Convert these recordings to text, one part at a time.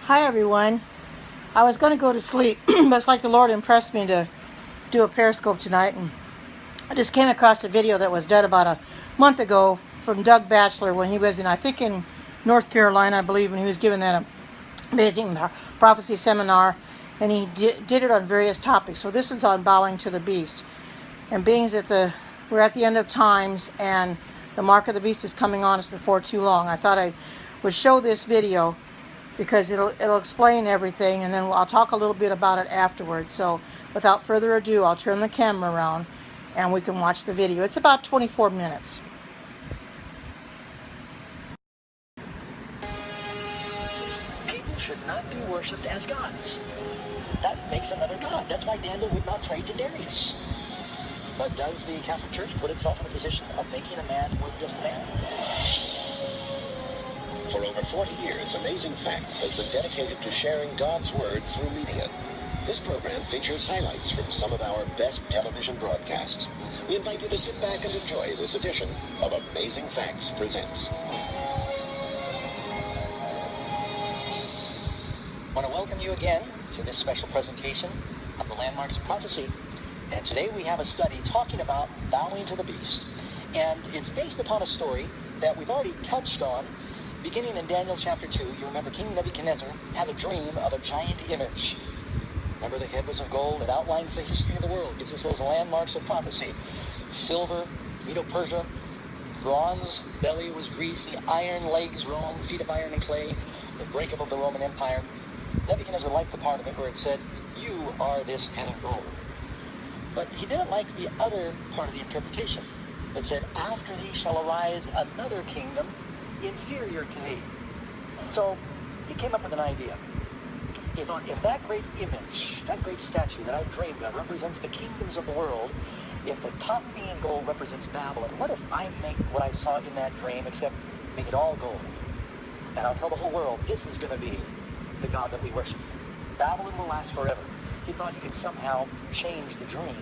Hi everyone. I was going to go to sleep, but it's like the Lord impressed me to do a Periscope tonight, and I just came across a video that was done about a month ago from Doug Batchelor when he was I think in North Carolina, I believe, when he was giving that amazing prophecy seminar, and he did it on various topics. So this is on bowing to the beast, and being that we're at the end of times and the mark of the beast is coming on us before too long, I thought I would show this video because it'll explain everything, and then I'll talk a little bit about it afterwards. So without further ado, I'll turn the camera around and we can watch the video. It's about 24 minutes. People should not be worshipped as gods. That makes another god. That's why Daniel would not pray to Darius. But does the Catholic Church put itself in a position of making a man more than just a man? For over 40 years, Amazing Facts has been dedicated to sharing God's Word through media. This program features highlights from some of our best television broadcasts. We invite you to sit back and enjoy this edition of Amazing Facts Presents. I want to welcome you again to this special presentation of the Landmarks of Prophecy. And today we have a study talking about bowing to the beast. And it's based upon a story that we've already touched on. Beginning in Daniel chapter 2, you remember King Nebuchadnezzar had a dream of a giant image. Remember, the head was of gold. It outlines the history of the world, gives us those landmarks of prophecy. Silver, Medo-Persia. Bronze belly was Greece. The iron legs, Rome. Feet of iron and clay. The breakup of the Roman Empire. Nebuchadnezzar liked the part of it where it said, "You are this head of gold." But he didn't like the other part of the interpretation. It said, "After thee shall arise another kingdom inferior to thee." So he came up with an idea. He thought, if that great image, that great statue that I dreamed of represents the kingdoms of the world, if the top being gold represents Babylon, what if I make what I saw in that dream, except make it all gold? And I'll tell the whole world, this is going to be the God that we worship. Babylon will last forever. He thought he could somehow change the dream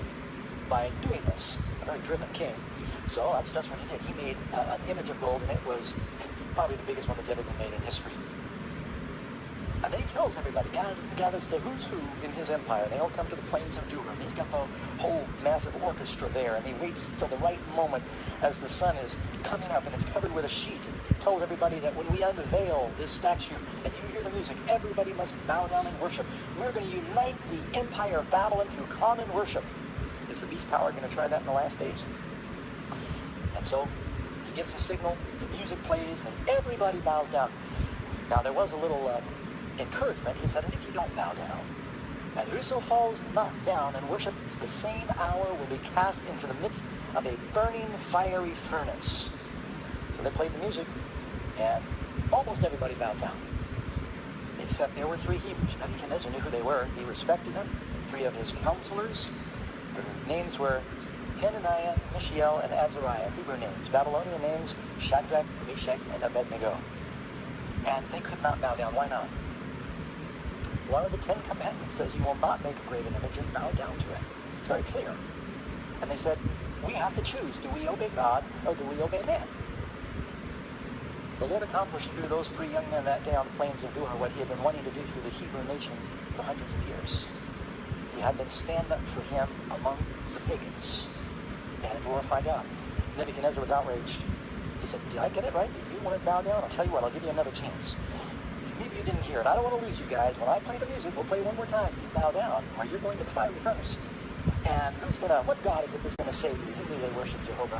by doing this. A very driven king. So that's what he did. He made an image of gold, and it was probably the biggest one that's ever been made in history. And then he tells everybody, gathers the who's who in his empire. They all come to the plains of Dura. He's got the whole massive orchestra there, and he waits till the right moment as the sun is coming up and it's covered with a sheet, and tells everybody that when we unveil this statue and you hear the music, everybody must bow down and worship. We're going to unite the empire of Babylon through common worship. Is the beast power going to try that in the last days? And so he gives a signal, the music plays, and everybody bows down. Now there was a little encouragement. He said, and if you don't bow down, and whoso falls not down and worships, the same hour will be cast into the midst of a burning fiery furnace. So they played the music, and almost everybody bowed down. Except there were three Hebrews. Nebuchadnezzar knew who they were. He respected them. Three of his counselors. Their names were Hananiah, Mishael, and Azariah. Hebrew names. Babylonian names, Shadrach, Meshach, and Abednego. And they could not bow down. Why not? One of the 10 Commandments says you will not make a graven image and bow down to it. It's very clear. And they said, we have to choose. Do we obey God or do we obey man? The Lord accomplished through those three young men that day on the plains of Dura what he had been wanting to do through the Hebrew nation for hundreds of years. He had them stand up for him among the pagans and glorify God. Nebuchadnezzar was outraged. He said, did I get it right? Did you want to bow down? I'll tell you what, I'll give you another chance. Maybe you didn't hear it. I don't want to lose you guys. When I play the music, we'll play one more time. You bow down, or you're going to the fiery furnace. And what God is it that's going to save you? He knew they worship Jehovah.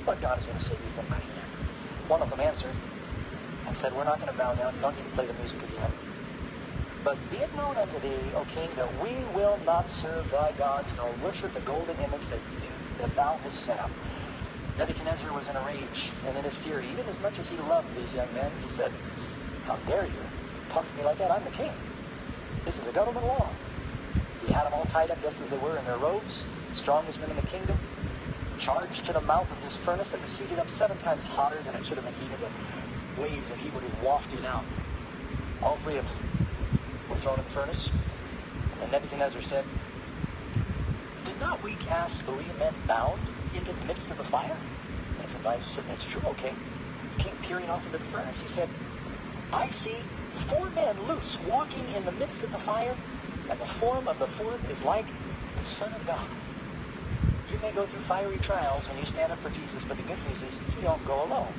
What God is going to save you from my hand? One of them answered and said, we're not going to bow down. You don't need to play the music again. But be it known unto thee, O king, that we will not serve thy gods, nor worship the golden image that thou hast set up. Nebuchadnezzar was in a rage and in his fury. Even as much as he loved these young men, he said, how dare you talk to me like that? I'm the king. This is a government law. He had them all tied up just as they were in their robes, strongest men in the kingdom, charged to the mouth of this furnace that was heated up 7 times hotter than it should have been heated. The waves of heat were just wafting out. All three of them were thrown in the furnace. And Nebuchadnezzar said, did not we cast 3 men bound into the midst of the fire? And his advisor said, that's true, okay. The king peering off into the furnace, he said, I see 4 men loose walking in the midst of the fire, and the form of the fourth is like the Son of God. You may go through fiery trials when you stand up for Jesus, but the good news is you don't go alone.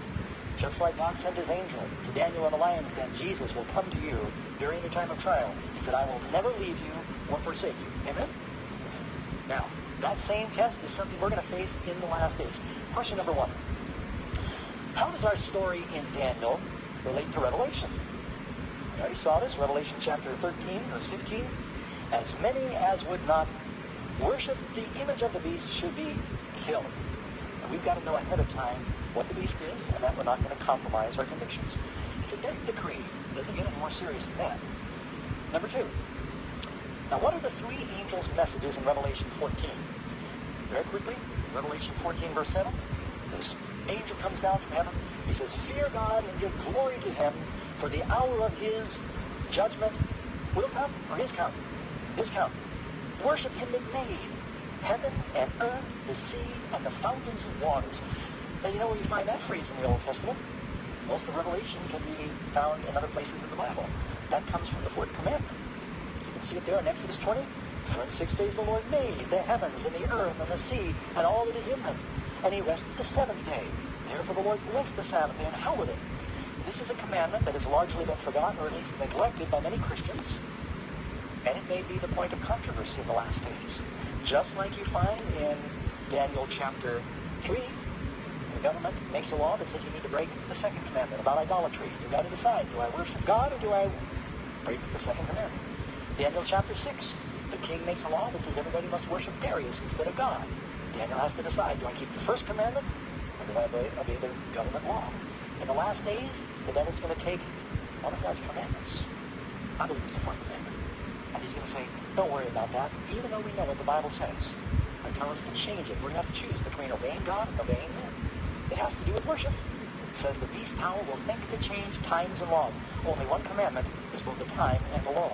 Just like God sent his angel to Daniel in the lion's den, Jesus will come to you during the time of trial. He said, I will never leave you or forsake you. Amen? Now, that same test is something we're going to face in the last days. Question number 1. How does our story in Daniel relate to Revelation? We already saw this, Revelation chapter 13, verse 15. As many as would not worship the image of the beast should be killed. And we've got to know ahead of time what the beast is, and that we're not going to compromise our convictions. It's a death decree. It doesn't get any more serious than that. Number 2. Now, what are the 3 angels' messages in Revelation 14? Very quickly, Revelation 14, verse 7. This angel comes down from heaven. He says, fear God and give glory to him, for the hour of his judgment will come, or his come. His come. Worship him that made heaven and earth, the sea, and the fountains of waters. Now, you know where you find that phrase in the Old Testament? Most of Revelation can be found in other places in the Bible. That comes from the 4th commandment. You can see it there in Exodus 20. For in 6 days the Lord made the heavens and the earth and the sea and all that is in them. And he rested the 7th day. Therefore the Lord blessed the Sabbath day and hallowed it. This is a commandment that has largely been forgotten, or at least neglected by many Christians. And it may be the point of controversy in the last days. Just like you find in Daniel chapter 3, the government makes a law that says you need to break the 2nd commandment about idolatry. You've got to decide, do I worship God or do I break the 2nd commandment? Daniel chapter 6, the king makes a law that says everybody must worship Darius instead of God. Daniel has to decide, do I keep the 1st commandment or do I obey the government law? In the last days, the devil's going to take one of God's commandments. I believe it's the 4th commandment. And he's going to say, don't worry about that, even though we know what the Bible says. And tell us to change it. We're going to have to choose between obeying God and obeying men. It has to do with worship. It says the beast power will think to change times and laws. Only one commandment is both the time and the law.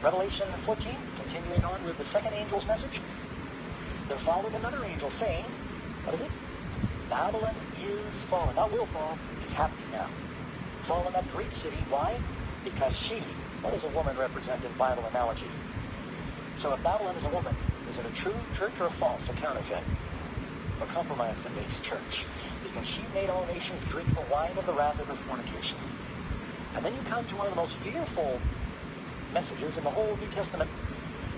Revelation 14, continuing on with the 2nd angel's message. There followed another angel saying, what is it? Babylon is fallen. Not will fall, it's happening now. Fallen, that great city. Why? Because she, what does a woman represent in Bible analogy? So if Babylon is a woman, is it a true church or a false, a counterfeit? A compromise-based church. Because she made all nations drink the wine of the wrath of her fornication. And then you come to one of the most fearful messages in the whole New Testament.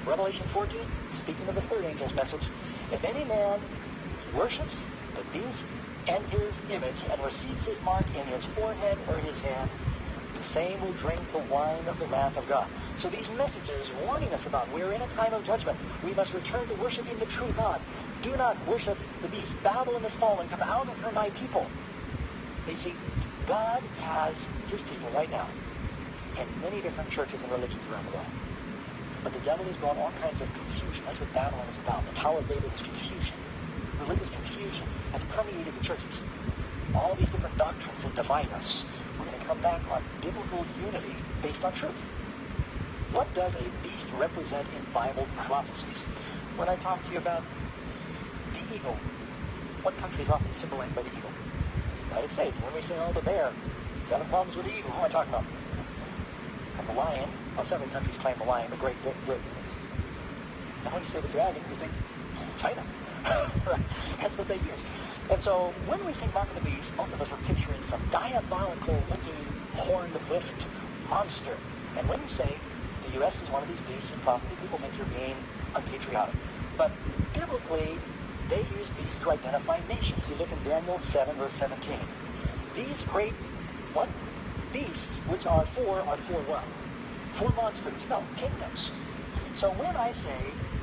Revelation 14, speaking of the 3rd angel's message. If any man worships the beast and his image and receives his mark in his forehead or his hand, the same will drink the wine of the wrath of God. So these messages warning us about we're in a time of judgment. We must return to worshiping the true God. Do not worship the beast. Babylon is fallen. Come out of her, my people. You see, God has his people right now in many different churches and religions around the world. But the devil has brought all kinds of confusion. That's what Babylon is about. The Tower of Babel is confusion. Religious confusion has permeated the churches. All these different doctrines that divide us. We're going to come back on biblical unity based on truth. What does a beast represent in Bible prophecies? When I talk to you about the eagle, what country is often symbolized by the eagle? United States. When we say, oh, the bear, 7 problems with the eagle, who am I talking about? And the lion, well, several countries claim the lion, but Great Britain is. And when you say the dragon, you think China. That's what they use. And so when we say Mark of the Beast, most of us are picturing some diabolical-looking, horned-hoofed monster. And when you say the U.S. is one of these beasts in prophecy, people think you're being unpatriotic. But biblically, they use beasts to identify nations. You look in Daniel 7, verse 17. These great, what? Beasts, which are four what? 4 monsters. No, kingdoms. So when I say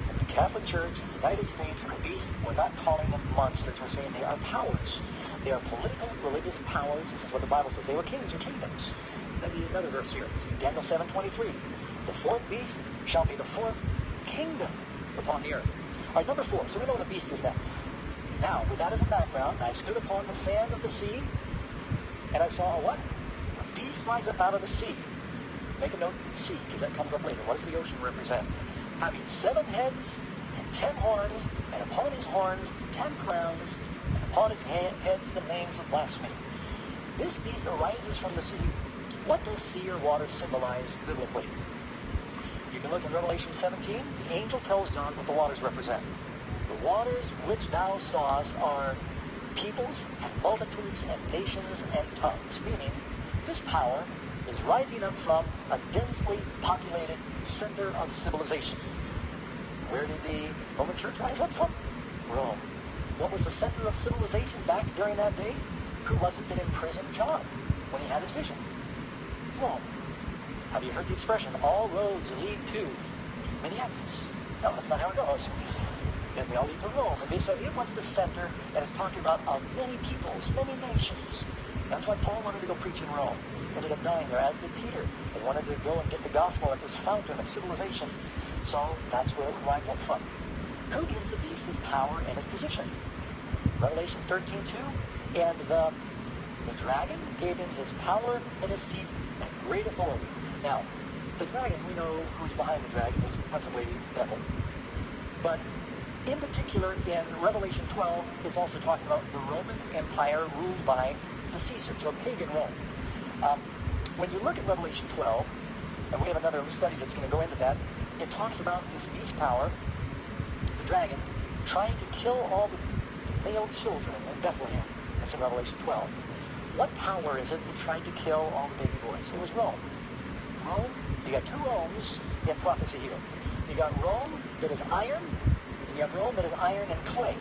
in the Catholic Church, the United States, are beasts, we're not calling them monsters. We're saying they are powers. They are political, religious powers. This is what the Bible says. They were kings or kingdoms. Let me read another verse here. Daniel 7:23. The 4th beast shall be the 4th kingdom upon the earth. All right, number 4. So we know what a beast is now. Now, with that as a background, I stood upon the sand of the sea, and I saw a what? A beast rise up out of the sea. Make a note, sea, because that comes up later. What does the ocean represent? Having 7 heads and 10 horns, and upon his horns 10 crowns, and upon his heads the names of blasphemy. This beast arises from the sea, What does sea or water symbolize biblically? You can look in Revelation 17. The angel tells John what the waters represent. The waters which thou sawest are peoples and multitudes and nations and tongues, meaning this power is rising up from a densely populated center of civilization. Where did the Roman Church rise up from? Rome. What was the center of civilization back during that day? Who was it that imprisoned John when he had his vision? Rome. Have you heard the expression, all roads lead to Minneapolis? No, that's not how it goes. And they all lead to Rome. Okay, so it was the center, and it's talking about many peoples, many nations. That's why Paul wanted to go preach in Rome. Ended up dying there, as did Peter. They wanted to go and get the gospel at this fountain of civilization. So that's where it would rise up from. Who gives the beast his power and his position? Revelation 13:2, and the dragon gave him his power and his seat and great authority. Now, the dragon, we know who's behind the dragon, is principally the devil. But in particular, in Revelation 12, it's also talking about the Roman Empire ruled by the Caesars, or pagan Rome. When you look at Revelation 12, and we have another study that's going to go into that, it talks about this beast power, the dragon, trying to kill all the male children in Bethlehem. That's in Revelation 12. What power is it that tried to kill all the baby boys? It was Rome. Rome, you got two Romes in prophecy here. You got Rome that is iron, and you have Rome that is iron and clay.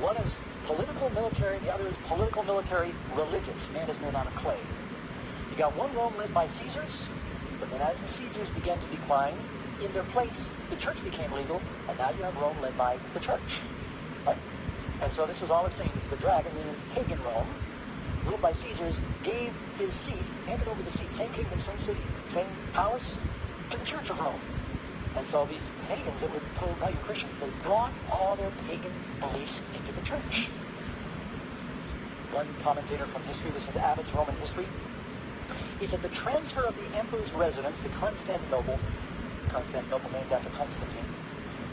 One is political, military, the other is political, military, religious. Man is made out of clay. You got one Rome led by Caesars, but then as the Caesars began to decline, in their place, the church became legal, and now you have Rome led by the church. Right? And so this is all it's saying is the dragon, meaning pagan Rome, ruled by Caesars, gave his seat, handed over the seat, same kingdom, same city, same palace, to the church of Rome. And so these pagans that were told, now you're Christians, they brought all their pagan beliefs into the church. One commentator from history, this is Abbott's Roman History, he said the transfer of the emperor's residence to Constantinople named after Constantine,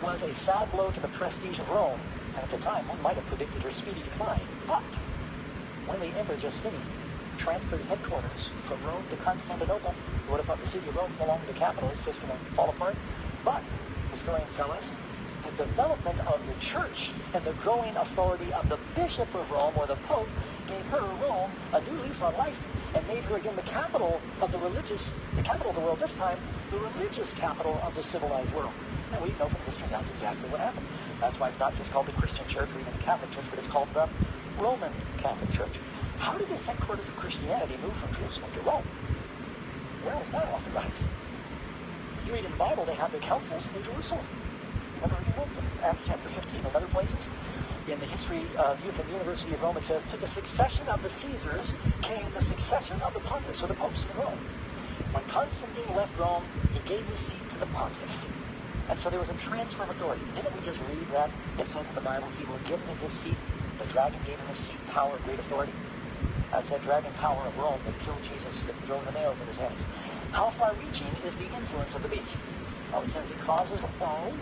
was a sad blow to the prestige of Rome, and at the time one might have predicted her speedy decline. But when the Emperor Justinian transferred headquarters from Rome to Constantinople, you would have thought the city of Rome is no longer the capital, it's just going to fall apart. But historians tell us the development of the church and the growing authority of the Bishop of Rome, or the Pope, gave her, Rome, a new lease on life and made her again the capital of the capital of the world, this time the religious capital of the civilized world. And we know from history that's exactly what happened. That's why it's not just called the Christian Church or even the Catholic Church, but it's called the Roman Catholic Church. How did the headquarters of Christianity move from Jerusalem to Rome? Where was that authorized? You read in the Bible, they had the councils in Jerusalem. Remember reading them in Acts chapter 15 and other places? In the history from the University of Rome, it says, to the succession of the Caesars came the succession of the pontiffs, or the popes in Rome. When Constantine left Rome, he gave his seat to the pontiff. And so there was a transfer of authority. Didn't we just read that? It says in the Bible, he will give him his seat. The dragon gave him his seat, power, great authority. That's that dragon power of Rome that killed Jesus and drove the nails in his hands. How far-reaching is the influence of the beast? Well, it says he causes all,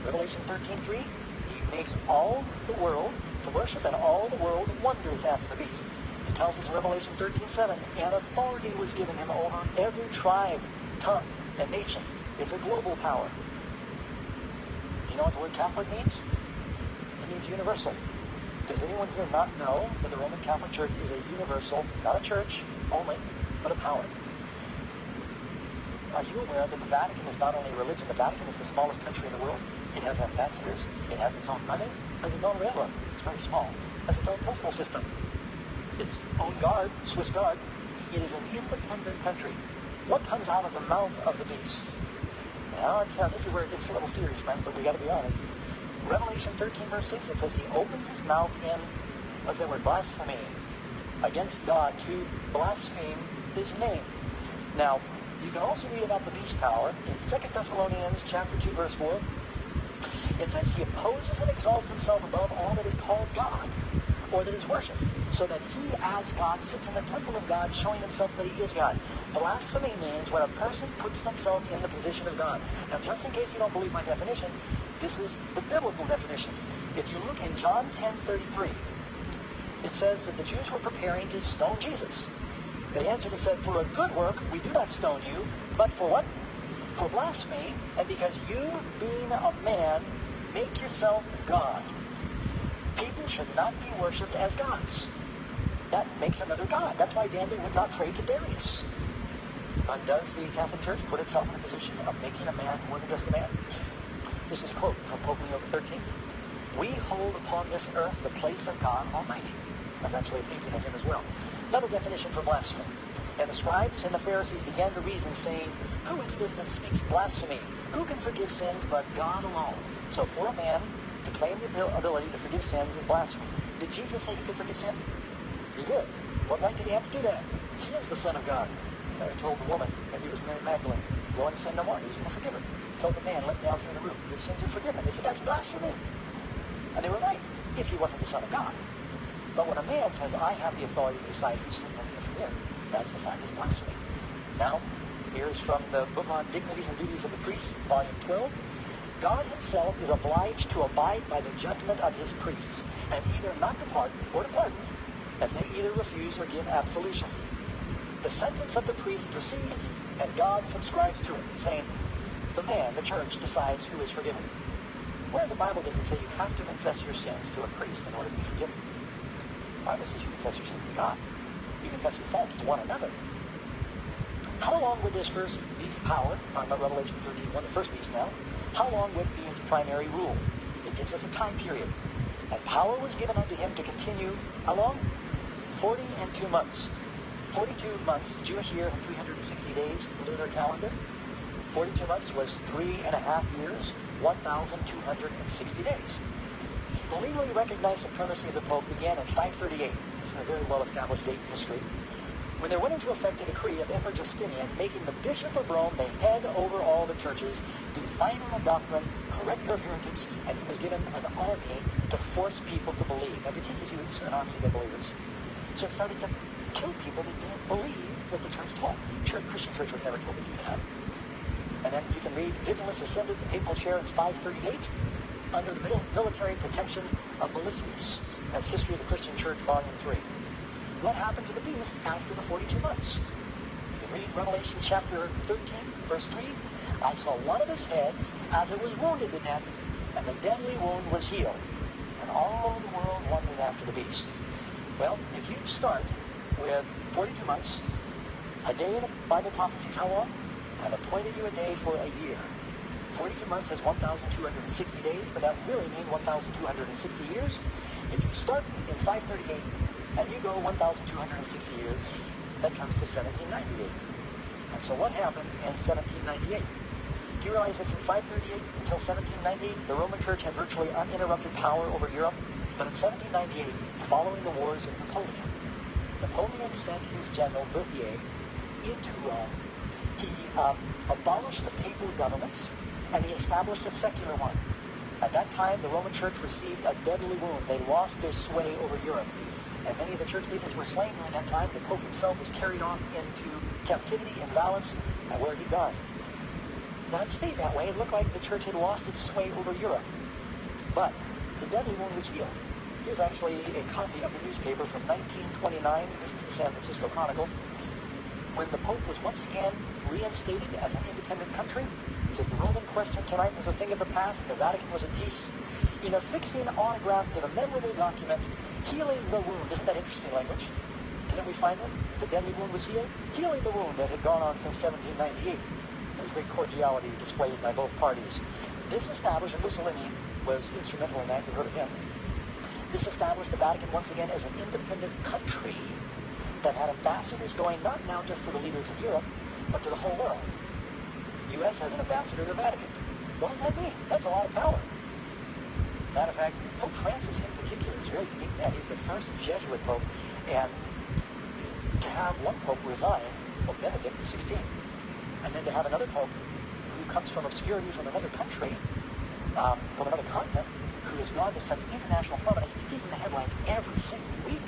Revelation 13:3, he makes all the world to worship, and all the world wonders after the beast. It tells us in Revelation 13:7, and authority was given him over every tribe, tongue, and nation. It's a global power. Do you know what the word Catholic means? It means universal. Does anyone here not know that the Roman Catholic Church is a universal, not a church only, but a power? Are you aware that the Vatican is not only a religion, the Vatican is the smallest country in the world? It has ambassadors, it has its own money, it has its own railroad, it's very small, it has its own postal system, its own guard, Swiss guard. It is an independent country. What comes out of the mouth of the beast? Now, this is where it gets a little serious, friends, but we got to be honest. Revelation 13, verse 6, it says he opens his mouth in, what's that word, blasphemy, against God, to blaspheme his name. Now, you can also read about the beast power in 2 Thessalonians chapter 2, verse 4. It says he opposes and exalts himself above all that is called God, or that is worshipped, so that he as God sits in the temple of God, showing himself that he is God. Blasphemy means when a person puts themselves in the position of God. Now, just in case you don't believe my definition, this is the biblical definition. If you look in John 10:33, it says that the Jews were preparing to stone Jesus. They answered and said, for a good work we do not stone you, but for what? For blasphemy, and because you, being a man, make yourself God. People should not be worshipped as gods. That makes another god. That's why Daniel would not pray to Darius. But does the Catholic Church put itself in a position of making a man more than just a man? This is a quote from Pope Leo XIII. We hold upon this earth the place of God Almighty. That's actually a painting of him as well. Another definition for blasphemy. And the scribes and the Pharisees began to reason, saying, who is this that speaks blasphemy? Who can forgive sins but God alone? So for a man to claim the ability to forgive sins is blasphemy. Did Jesus say he could forgive sin? He did. What right did he have to do that? He is the Son of God. He told the woman, maybe it was Mary Magdalene, go and sin no more. He was going to forgive her. He told the man, let down through the roof. Your sins are forgiven. They said, that's blasphemy. And they were right, if he wasn't the Son of God. But when a man says, I have the authority to decide whose sins I'm going to forgive, that's defined as blasphemy. Now, here's from the book on Dignities and Duties of the Priests, volume 12. God himself is obliged to abide by the judgment of his priests, and either not depart or to pardon, as they either refuse or give absolution. The sentence of the priest proceeds, and God subscribes to it, saying, the man, the church, decides who is forgiven. Where the Bible doesn't say you have to confess your sins to a priest in order to be forgiven. The Bible says you confess your sins to God. You confess your faults to one another. How long would this first beast power, talking about Revelation 13:1, the first beast now, how long would be its primary rule? It gives us a time period. And power was given unto him to continue, how long? 40 and 2 months. 42 months, Jewish year, and 360 days, lunar calendar. 42 months was 3.5 years, 1,260 days. The legally recognized supremacy of the Pope began in 538. It's a very well-established date in history, when there went into effect a decree of Emperor Justinian making the Bishop of Rome the head over all the churches, definer of doctrine, corrector of heretics, and he was given an army to force people to believe. Now, did Jesus use an army of the believers? So it started to kill people that didn't believe what the church taught. Christian church was never told to do that. And then you can read, Vigilus ascended the papal chair in 538 under the military protection of Melisius. That's History of the Christian Church, Volume 3. What happened to the beast after the 42 months? You can read Revelation chapter 13, verse 3. I saw one of his heads as it was wounded to death, and the deadly wound was healed. And all the world wondered after the beast. Well, if you start with 42 months, a day in the Bible prophecies, how long? I've appointed you a day for a year. 42 months has 1,260 days, but that really means 1,260 years. If you start in 538 and you go 1,260 years, that comes to 1798. And so what happened in 1798? Do you realize that from 538 until 1798, the Roman Church had virtually uninterrupted power over Europe? But in 1798, following the wars of Napoleon sent his general Berthier into Rome. He abolished the papal government, and he established a secular one. At that time, the Roman Church received a deadly wound. They lost their sway over Europe. And many of the church leaders were slain during that time. The Pope himself was carried off into captivity in Valence, where he died. Now, it stayed that way. It looked like the church had lost its sway over Europe. But the deadly wound was healed. Here's actually a copy of the newspaper from 1929. This is the San Francisco Chronicle. When the Pope was once again reinstated as an independent country, it says, the Roman question tonight was a thing of the past, the Vatican was at peace. In affixing autographs to the memorable document, healing the wound. Isn't that interesting language? Didn't we find that? The deadly wound was healed? Healing the wound that had gone on since 1798. There was great cordiality displayed by both parties. This established, and Mussolini was instrumental in that, you heard of him. This established the Vatican once again as an independent country that had ambassadors going not now just to the leaders of Europe, but to the whole world. The U.S. has an ambassador to the Vatican. What does that mean? That's a lot of power. Matter of fact, Pope Francis in particular is a very unique man. He's the first Jesuit Pope, and to have one Pope resign, Pope Benedict XVI, and then to have another Pope who comes from obscurity from another country, from another continent, who has gone to such international prominence, he's in the headlines every single week.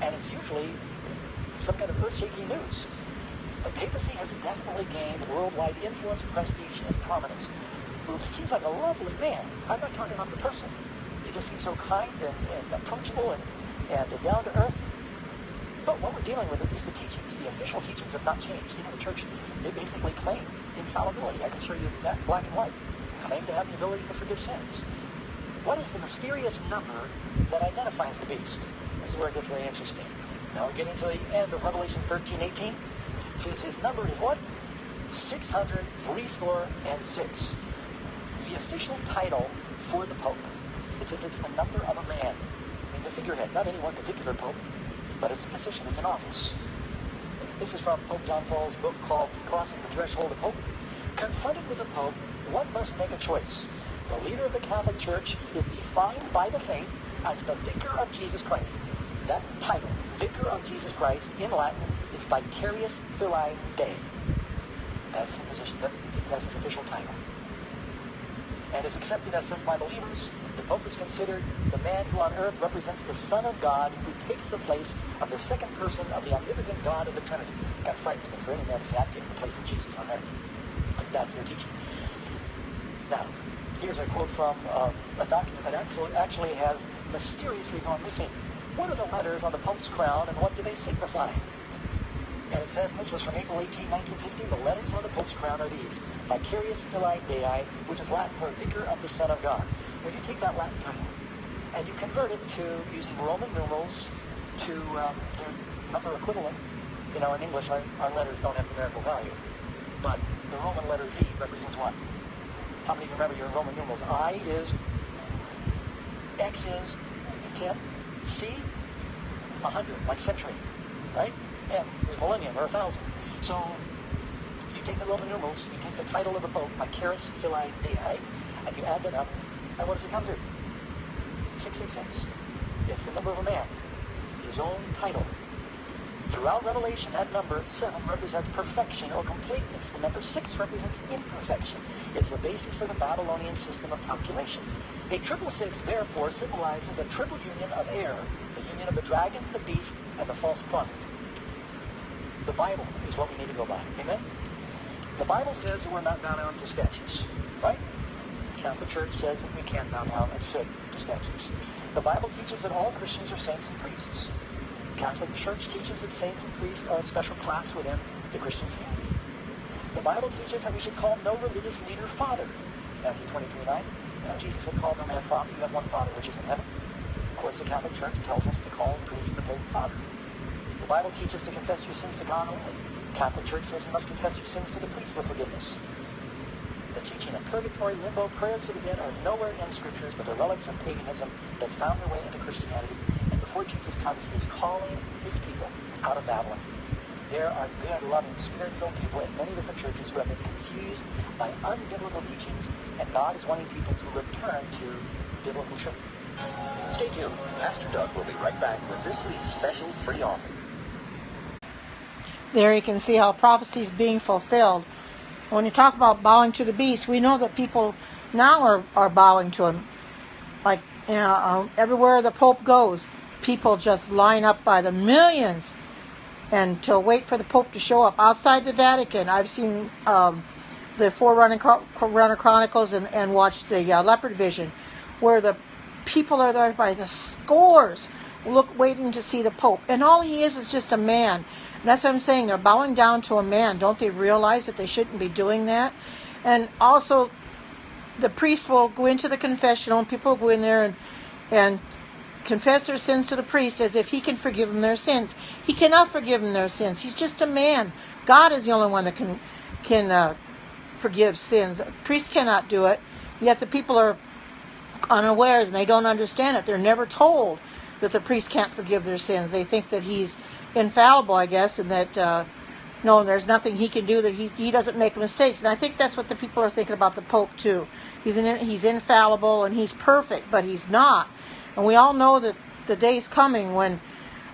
And it's usually some kind of earth-shaking news. The papacy has definitely gained worldwide influence, prestige, and prominence. It seems like a lovely man. I'm not talking about the person. He just seems so kind and approachable and down to earth. But what we're dealing with is the teachings, the official teachings have not changed. You know, the church, they basically claim infallibility. I can show you that black and white. Claim to have the ability to forgive sins. What is the mysterious number that identifies the beast? This is where it gets very interesting. Now we're getting to the end of Revelation 13:18. It says his number is what? 666. The official title for the Pope. It says it's the number of a man. It means a figurehead. Not any one particular Pope, but it's a position. It's an office. This is from Pope John Paul's book called Crossing the Threshold of Hope. Confronted with the Pope, one must make a choice. The leader of the Catholic Church is defined by the faith as the Vicar of Jesus Christ. That title, Vicar of Jesus Christ, in Latin, is Vicarius Filii Dei. That's the position, that's his official title. And is accepted as such by believers. The Pope is considered the man who on earth represents the Son of God, who takes the place of the second person of the omnipotent God of the Trinity. Kind of frightens me for any man to say, I take the place of Jesus on earth. If that's their teaching. Now, here's a quote from a document that actually has mysteriously gone missing. What are the letters on the Pope's crown and what do they signify? And it says, and this was from April 18, 1915, the letters on the Pope's crown are these: Vicarius Filii Dei, which is Latin for Vicar of the Son of God. When you take that Latin title and you convert it to using Roman numerals to their number equivalent, you know, in English our letters don't have numerical value, but the Roman letter V represents what? How many of you remember your Roman numerals? I is, X is 10, C, 100, like century, right? M is millennium or 1,000. So you take the Roman numerals, you take the title of the Pope, Vicarius Filii Dei, and you add that up, and what does it come to? 666. It's the number of a man, his own title. Throughout Revelation, that number 7 represents perfection or completeness. The number 6 represents imperfection. It's the basis for the Babylonian system of calculation. A 666, therefore, symbolizes a triple union of air, the union of the dragon, the beast, and the false prophet. The Bible is what we need to go by. Amen? The Bible says that we're not bound down to statues, right? The Catholic Church says that we can bow down and should to statues. The Bible teaches that all Christians are saints and priests. The Catholic Church teaches that saints and priests are a special class within the Christian community. The Bible teaches that we should call no religious leader father. Matthew 23:9. Jesus had called no man father. You have one Father which is in heaven. Of course, the Catholic Church tells us to call priests and the Pope father. The Bible teaches to confess your sins to God only. The Catholic Church says you must confess your sins to the priest for forgiveness. The teaching of purgatory, limbo, prayers for the dead are nowhere in the Scriptures, but they're relics of paganism that found their way into Christianity. And before Jesus comes, he's calling his people out of Babylon. There are good, loving, spirit-filled people in many different churches who have been confused by unbiblical teachings, and God is wanting people to return to biblical truth. Stay tuned. Pastor Doug will be right back with this week's special free offer. There you can see how prophecy is being fulfilled. When you talk about bowing to the beast, we know that people now are bowing to him. Like, you know, everywhere the Pope goes, people just line up by the millions and to wait for the Pope to show up. Outside the Vatican, I've seen the Forerunner Chronicles and watched the Leopard Vision, where the people are there by the scores, waiting to see the Pope. And all he is just a man. And that's what I'm saying. They're bowing down to a man. Don't they realize that they shouldn't be doing that? And also, the priest will go into the confessional, and people will go in there and confess their sins to the priest as if he can forgive them their sins. He cannot forgive them their sins. He's just a man. God is the only one that can forgive sins. A priest cannot do it. Yet the people are unawares and they don't understand it. They're never told that the priest can't forgive their sins. They think that he's infallible, I guess, and that no, there's nothing he can do, that he doesn't make mistakes. And I think that's what the people are thinking about the Pope too. He's infallible and he's perfect, but he's not. And we all know that the day's coming when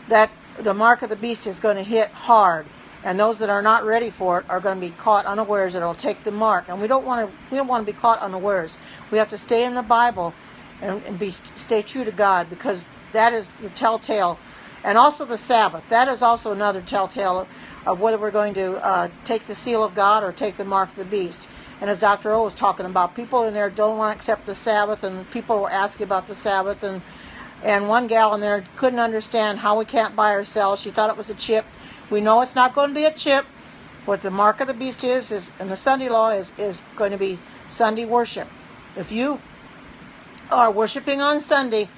the mark of the beast is going to hit hard, and those that are not ready for it are going to be caught unawares, and it'll take the mark. And we don't want to be caught unawares. We have to stay in the Bible and stay true to God, because that is the telltale. And also the Sabbath. That is also another telltale of whether we're going to take the seal of God or take the mark of the beast. And as Dr. O was talking about, people in there don't want to accept the Sabbath, and people were asking about the Sabbath, and one gal in there couldn't understand how we can't buy or sell. She thought it was a chip. We know it's not going to be a chip. What the mark of the beast is and the Sunday law is going to be Sunday worship. If you are worshiping on Sunday,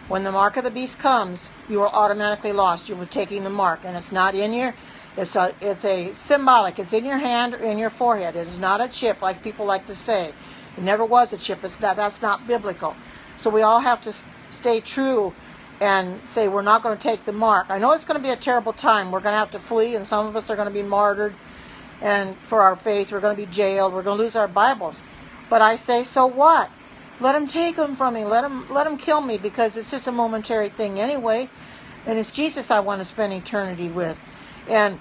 when the mark of the beast comes, you are automatically lost. You were taking the mark, and it's not in your. It's a symbolic. It's in your hand or in your forehead. It is not a chip like people like to say. It never was a chip. It's not. That's not biblical. So we all have to stay true and say we're not going to take the mark. I know it's going to be a terrible time. We're going to have to flee, and some of us are going to be martyred, and for our faith, we're going to be jailed. We're going to lose our Bibles. But I say, so what? Let them take them from me. Let them kill me, because it's just a momentary thing anyway. And it's Jesus I want to spend eternity with. And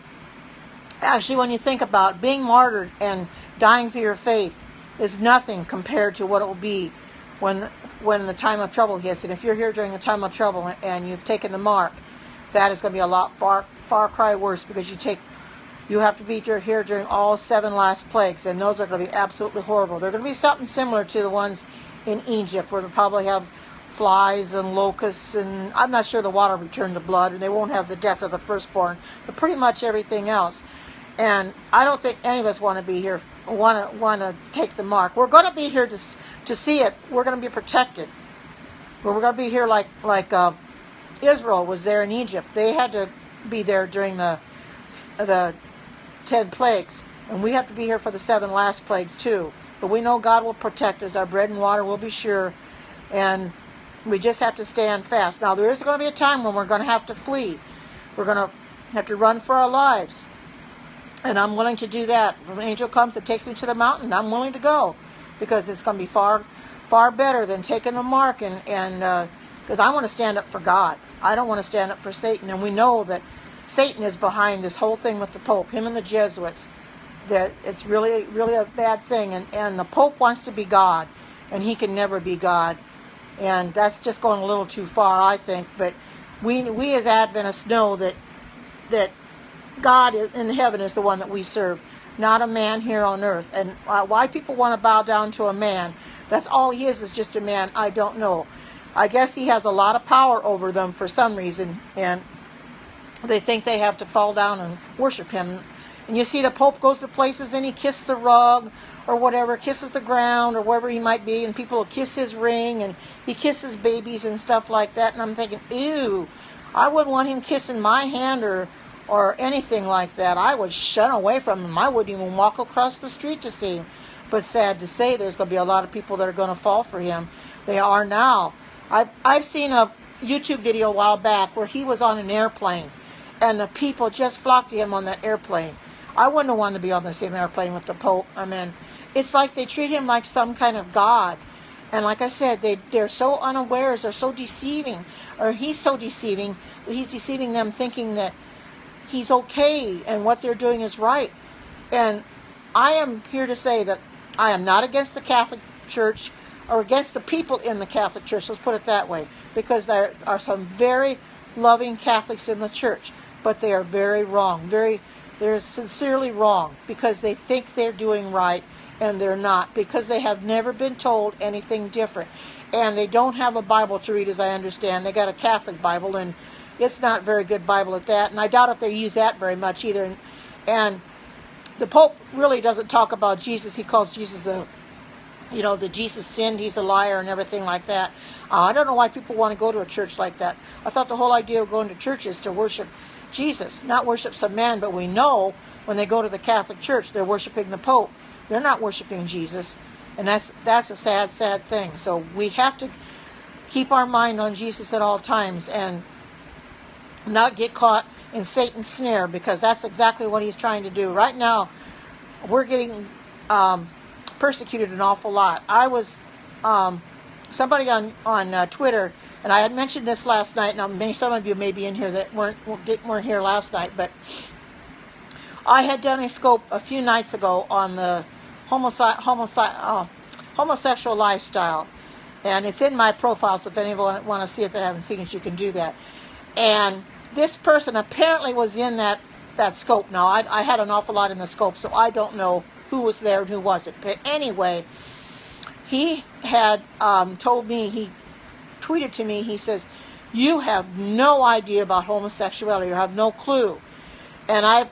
actually, when you think about being martyred and dying for your faith, is nothing compared to what it will be when the time of trouble hits. And if you're here during the time of trouble and you've taken the mark, that is going to be a lot far cry worse, because you have to be here during all 7 last plagues, and those are going to be absolutely horrible. They're going to be something similar to the ones in Egypt, where they'll probably have flies and locusts, and I'm not sure the water will turn to blood, and they won't have the death of the firstborn, but pretty much everything else. And I don't think any of us want to be here, want to take the mark. We're going to be here to see it. We're going to be protected. We're going to be here like Israel was there in Egypt. They had to be there during the 10 plagues, and we have to be here for the 7 last plagues too. But we know God will protect us. Our bread and water will be sure, and we just have to stand fast. Now, there is going to be a time when we're going to have to flee. We're going to have to run for our lives, and I'm willing to do that. If an angel comes and takes me to the mountain, I'm willing to go, because it's going to be far better than taking the mark, and because I want to stand up for God. I don't want to stand up for Satan, and we know that Satan is behind this whole thing with the Pope, him and the Jesuits. That it's really a bad thing, and the Pope wants to be God, and he can never be God, and that's just going a little too far, I think. But we as Adventists know that God in heaven is the one that we serve, not a man here on earth. And why people want to bow down to a man, that's all he is just a man, I don't know. I guess he has a lot of power over them for some reason, and they think they have to fall down and worship him. And you see the Pope goes to places and he kisses the rug or whatever, kisses the ground or wherever he might be, and people will kiss his ring, and he kisses babies and stuff like that. And I'm thinking, ew, I wouldn't want him kissing my hand or anything like that. I would shun away from him. I wouldn't even walk across the street to see him. But sad to say, there's going to be a lot of people that are going to fall for him. They are now. I've seen a YouTube video a while back where he was on an airplane, and the people just flocked to him on that airplane. I wouldn't want to be on the same airplane with the Pope. I mean, it's like they treat him like some kind of God. And like I said, they're so unawares, they're so deceiving, or he's so deceiving, that he's deceiving them thinking that he's okay and what they're doing is right. And I am here to say that I am not against the Catholic Church or against the people in the Catholic Church, let's put it that way, because there are some very loving Catholics in the church, but they are very wrong, they're sincerely wrong, because they think they're doing right and they're not, because they have never been told anything different. And they don't have a Bible to read, as I understand. They got a Catholic Bible, and it's not a very good Bible at that, and I doubt if they use that very much either. And the Pope really doesn't talk about Jesus. He calls Jesus that Jesus sinned, he's a liar, and everything like that. I don't know why people want to go to a church like that. I thought the whole idea of going to church is to worship Jesus, not worship some man. But we know when they go to the Catholic Church, they're worshiping the Pope. They're not worshiping Jesus, and that's a sad, sad thing. So we have to keep our mind on Jesus at all times and not get caught in Satan's snare, because that's exactly what he's trying to do. Right now, we're getting persecuted an awful lot. I was somebody on Twitter, and I had mentioned this last night. Now, some of you may be in here that weren't here last night, but I had done a scope a few nights ago on the homosexual lifestyle, and it's in my profile. So if anyone want to see it that haven't seen it, you can do that. And this person apparently was in that scope. Now, I had an awful lot in the scope, so I don't know who was there and who wasn't. But anyway, he had told me, he tweeted to me, he says, "You have no idea about homosexuality, or have no clue." And I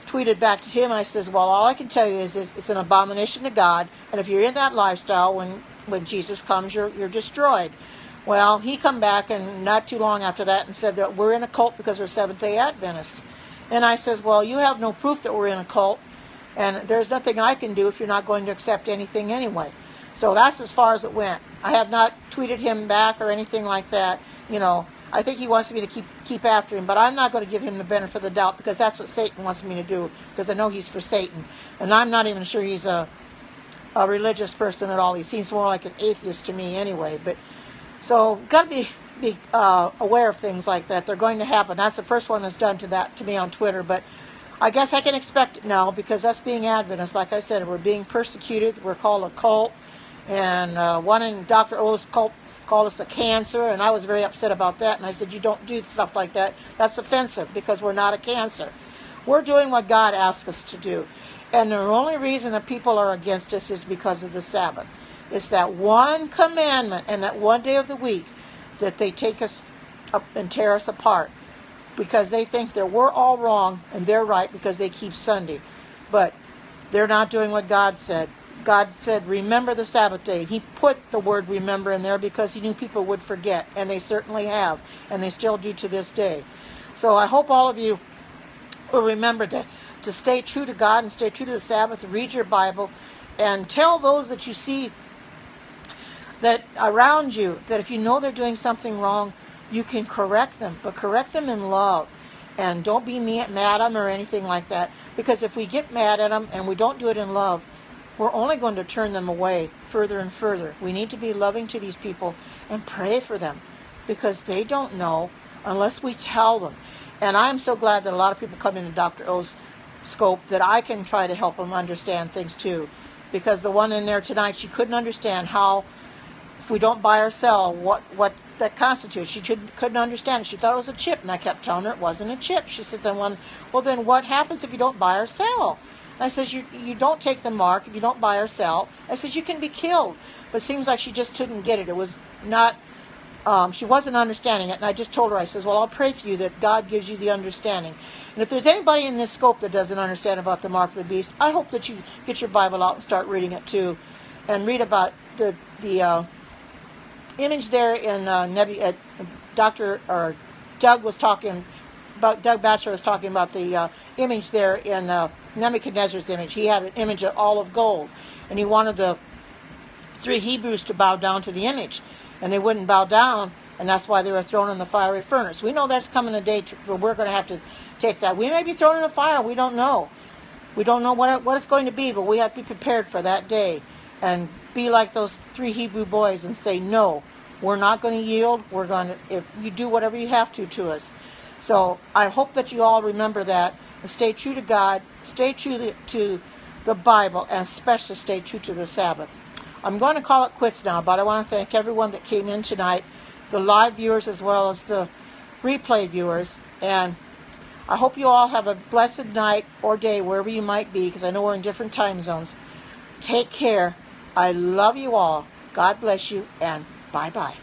tweeted back to him. I says, well, all I can tell you is it's an abomination to God, and if you're in that lifestyle, when Jesus comes, you're destroyed. Well, he come back, and not too long after that, and said that we're in a cult because we're Seventh-day Adventists. And I says, well, you have no proof that we're in a cult, and there's nothing I can do if you're not going to accept anything anyway. So that's as far as it went. I have not tweeted him back or anything like that. You know, I think he wants me to keep after him, but I'm not going to give him the benefit of the doubt, because that's what Satan wants me to do, because I know he's for Satan. And I'm not even sure he's a religious person at all. He seems more like an atheist to me anyway. But so got to be aware of things like that. They're going to happen. That's the first one that's done to me on Twitter, but I guess I can expect it now, because us being Adventists, like I said, we're being persecuted. We're called a cult, and one in Dr. O's cult called us a cancer, and I was very upset about that, and I said, you don't do stuff like that. That's offensive, because we're not a cancer. We're doing what God asks us to do. And the only reason that people are against us is because of the Sabbath. It's that one commandment and that one day of the week that they take us up and tear us apart, because they think that we're all wrong and they're right because they keep Sunday. But they're not doing what God said. God said, remember the Sabbath day. He put the word remember in there because he knew people would forget, and they certainly have, and they still do to this day. So I hope all of you will remember to stay true to God and stay true to the Sabbath, read your Bible, and tell those that you see that around you that if you know they're doing something wrong, you can correct them, but correct them in love. And don't be mad at them or anything like that, because if we get mad at them and we don't do it in love, we're only going to turn them away further and further. We need to be loving to these people and pray for them, because they don't know unless we tell them. And I'm so glad that a lot of people come into Dr. O's scope that I can try to help them understand things too. Because the one in there tonight, she couldn't understand how, if we don't buy or sell, what that constitutes. She couldn't understand it. She thought it was a chip, and I kept telling her it wasn't a chip. She said, then what happens if you don't buy or sell? And I says, you don't take the mark if you don't buy or sell. I says, you can be killed. But it seems like she just couldn't get it. It was not, she wasn't understanding it. And I just told her, I says, well, I'll pray for you that God gives you the understanding. And if there's anybody in this scope that doesn't understand about the mark of the beast, I hope that you get your Bible out and start reading it too. And read about the image there in Doug was talking about, Doug Batchelor was talking about the image there in Nebuchadnezzar's image. He had an image of all of gold, and he wanted the 3 Hebrews to bow down to the image, and they wouldn't bow down, and that's why they were thrown in the fiery furnace. We know that's coming a day where we're going to have to take that. We may be thrown in the fire. We don't know. We don't know what it's going to be, but we have to be prepared for that day and be like those 3 Hebrew boys and say, no, we're not going to yield. We're going to, if you do whatever you have to us. So I hope that you all remember that and stay true to God, stay true to the Bible, and especially stay true to the Sabbath. I'm going to call it quits now, but I want to thank everyone that came in tonight, the live viewers as well as the replay viewers, and I hope you all have a blessed night or day wherever you might be, because I know we're in different time zones. Take care. I love you all. God bless you, and bye-bye.